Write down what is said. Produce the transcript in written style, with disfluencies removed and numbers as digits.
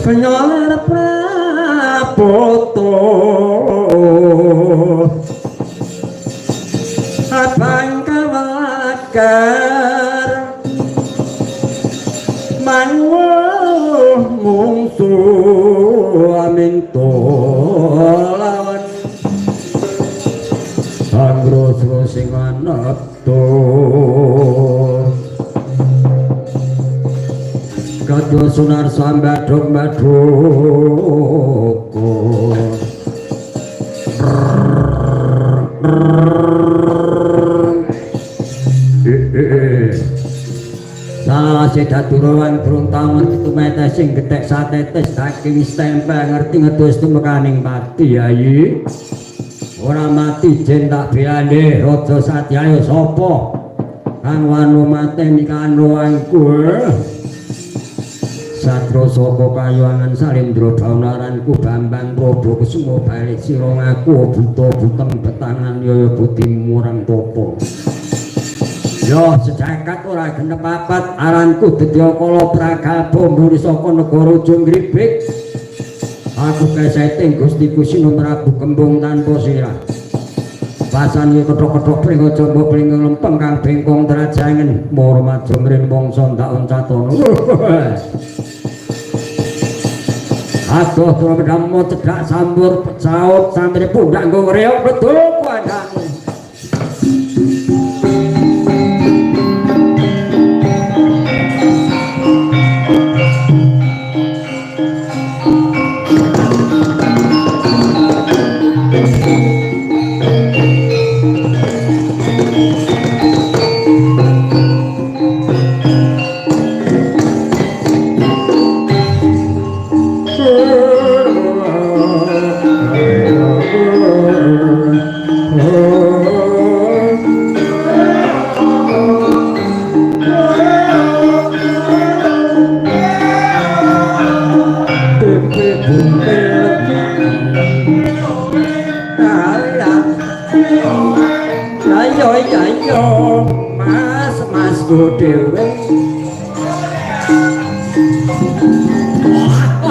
Penyoler prapoto abang kawakar manwo mungsu aminto lawan angro sing anapto kadya sunar sambadhong-badhoko salawase dadurawan durung taun tumetes sing gethek satetes saking stempel ngerti ngedus tumekaning pati ayi ora mati jen tak beane raja satyaya sapa kang wanu mateni kanroanku Satro saka kayuangan Salindra Baunaranku Bambang Probo Kusumo balik sira ngaku buta buteng betangan yaya budi murang topo yo sejagat ora genep papat aranku Dedya Kala Pragabo mburi saka negara Ujung Gribik aku keseting Gustiku Sinu Prabu Kembung tanpa sirah pasan iki kethok-kethok pring aja mbok pring lempeng kang bengkong trajangen murmat jumring mangsa ndak uncatono aduh kula medamo cedhak sambur pecaut sampe pundak nggo ngreok betul kuandane Mas dhewe